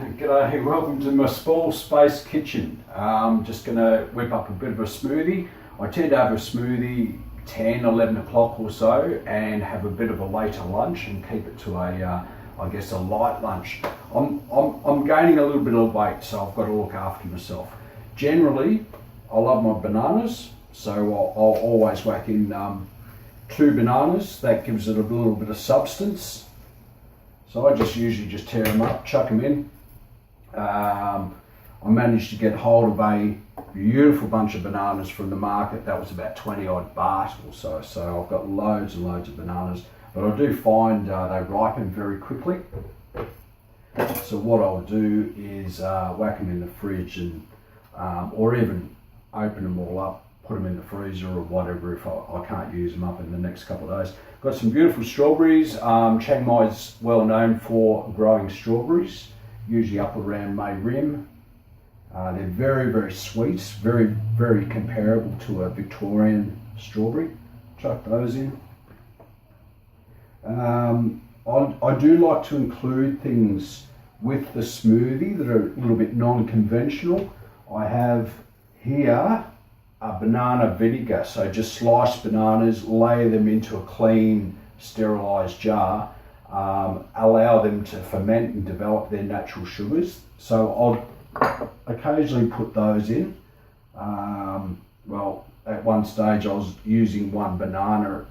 G'day, welcome to my small space kitchen. Just going to whip up a bit of a smoothie. I tend to have a smoothie 10, 11 o'clock or so and have a bit of a later lunch and keep it to a, I guess, a light lunch. I'm gaining a little bit of weight, so I've got to look after myself. Generally, I love my bananas, so I'll always whack in 2 bananas. That gives it a little bit of substance. So I usually just tear them up, chuck them in. I managed to get hold of a beautiful bunch of bananas from the market. That was about 20 odd baht or so. So I've got loads and loads of bananas, but I do find they ripen very quickly. So what I'll do is whack them in the fridge and or even open them all up, put them in the freezer or whatever if I can't use them up in the next couple of days. Got some beautiful strawberries. Chiang Mai's well known for growing strawberries, usually up around May Rim. They're very, very sweet, very, very comparable to a Victorian strawberry. Chuck those in. I do like to include things with the smoothie that are a little bit non-conventional. I have here a banana vinegar, so just slice bananas, lay them into a clean, sterilised jar, allow them to ferment and develop their natural sugars. So I'll occasionally put those in. Well, at one stage I was using 1 banana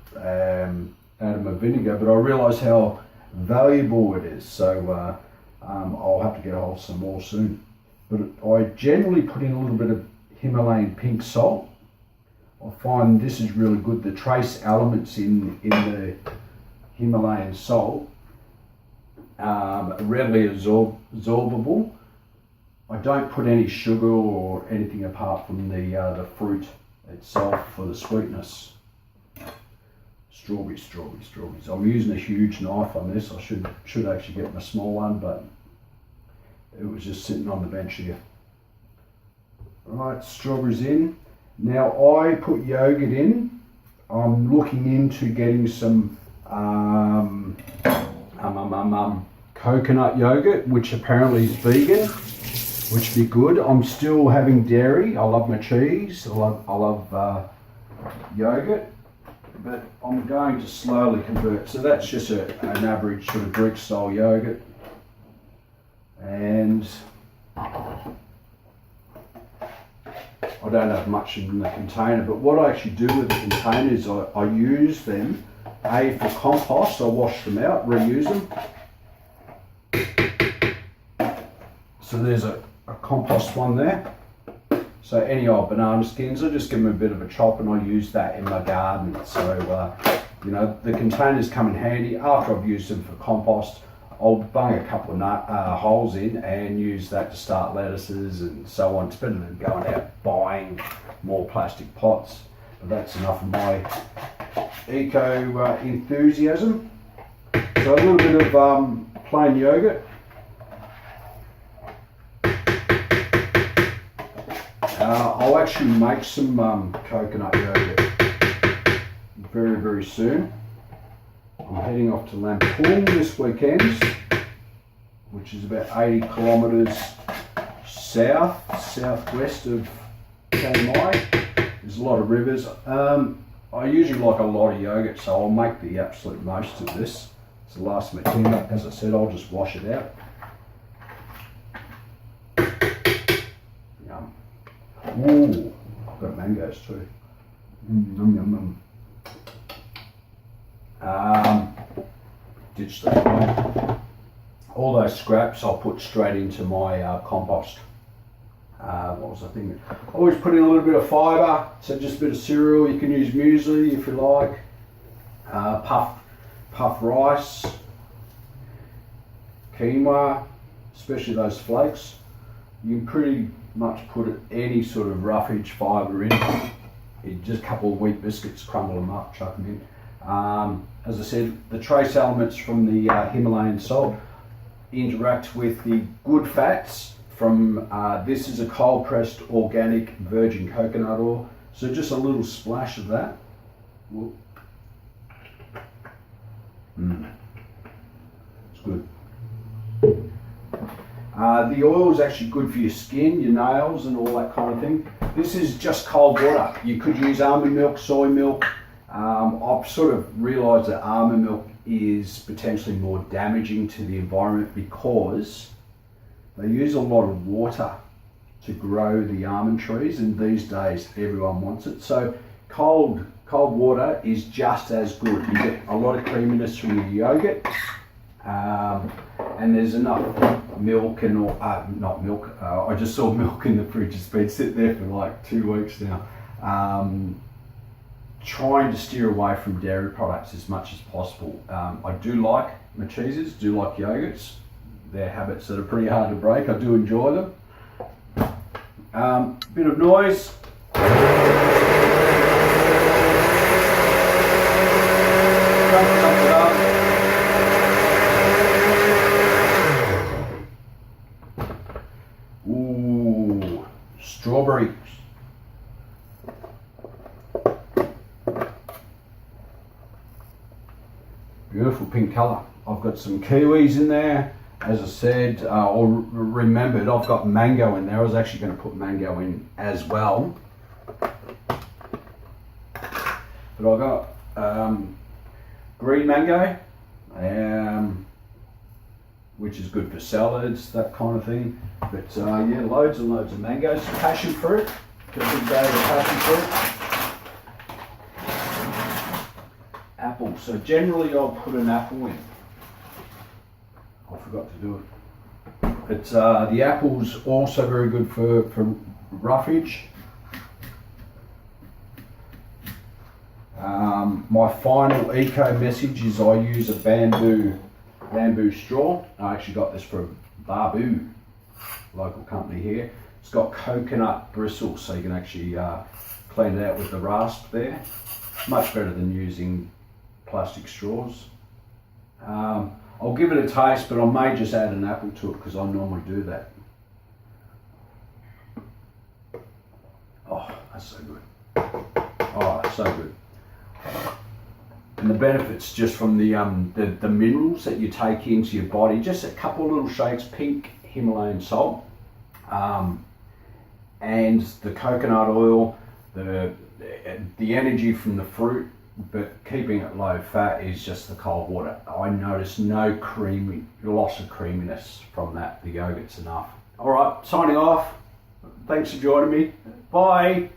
out of my vinegar, but I realised how valuable it is, so I'll have to get a hold of some more soon. But I generally put in a little bit of Himalayan pink salt. I find this is really good. The trace elements in the Himalayan salt are readily absorbable. I don't put any sugar or anything apart from the fruit itself for the sweetness. Strawberries. I'm using a huge knife on this. I should actually get my small one, but it was just sitting on the bench here. Right, strawberries in. Now I put yogurt in. I'm looking into getting some coconut yogurt, which apparently is vegan, which would be good. I'm still having dairy. I love my cheese. I love yogurt, but I'm going to slowly convert. So that's just an average sort of Greek style yogurt. And I don't have much in the container, but what I actually do with the containers, I use them, for compost. I wash them out, reuse them. So there's a compost one there. So any old banana skins, I just give them a bit of a chop and I use that in my garden. So, you know, the containers come in handy. After I've used them for compost, I'll bung a couple of holes in and use that to start lettuces and so on. It's better than going out buying more plastic pots. But that's enough of my eco enthusiasm. So a little bit of plain yogurt. I'll actually make some coconut yogurt very, very soon. I'm heading off to Lampung this weekend, which is about 80 kilometres southwest of Chiang Mai. There's a lot of rivers. I usually like a lot of yogurt, so I'll make the absolute most of this. It's the last of my tin. As I said, I'll just wash it out. Yum. Ooh, I've got mangoes too. Yum, yum, yum. Ditch that. All those scraps I'll put straight into my compost. What was I thinking? Always put in a little bit of fibre, so just a bit of cereal. You can use muesli if you like. Puff rice, quinoa, especially those flakes. You can pretty much put any sort of roughage fibre in. Just a couple of wheat biscuits, crumble them up, chuck them in. As I said, the trace elements from the Himalayan salt interact with the good fats from, this is a cold pressed organic virgin coconut oil. So just a little splash of that. It's good. The oil is actually good for your skin, your nails and all that kind of thing. This is just cold water. You could use almond milk, soy milk. I've sort of realised that almond milk is potentially more damaging to the environment because they use a lot of water to grow the almond trees, and these days everyone wants it. So cold water is just as good. You get a lot of creaminess from your yogurt, and there's enough milk and not milk. I just saw milk in the fridge. It's been sitting there for like 2 weeks now. Trying to steer away from dairy products as much as possible. I do like my cheeses, do like yogurts. They're habits that are pretty hard to break. I do enjoy them. Bit of noise. Ooh, strawberry. Beautiful pink colour. I've got some kiwis in there. As I said, or remembered, I've got mango in there. I was actually going to put mango in as well. But I got green mango, which is good for salads, that kind of thing. But yeah, loads and loads of mangoes. Passion fruit. Got a big bag of passion fruit. Apple. So generally I'll put an apple in. I forgot to do it. But the apple's also very good for roughage. My final eco message is I use a bamboo straw. I actually got this from Barboo, local company here. It's got coconut bristles, so you can actually clean it out with the rasp there. Much better than using plastic straws. I'll give it a taste, but I may just add an apple to it because I normally do that. Oh, that's so good. Oh, so good. And the benefits just from the minerals that you take into your body, just a couple of little shakes, pink Himalayan salt, and the coconut oil, the energy from the fruit, but keeping it low fat is just the cold water. I notice no loss of creaminess from that. The yogurt's enough. All right, signing off. Thanks for joining me. Bye.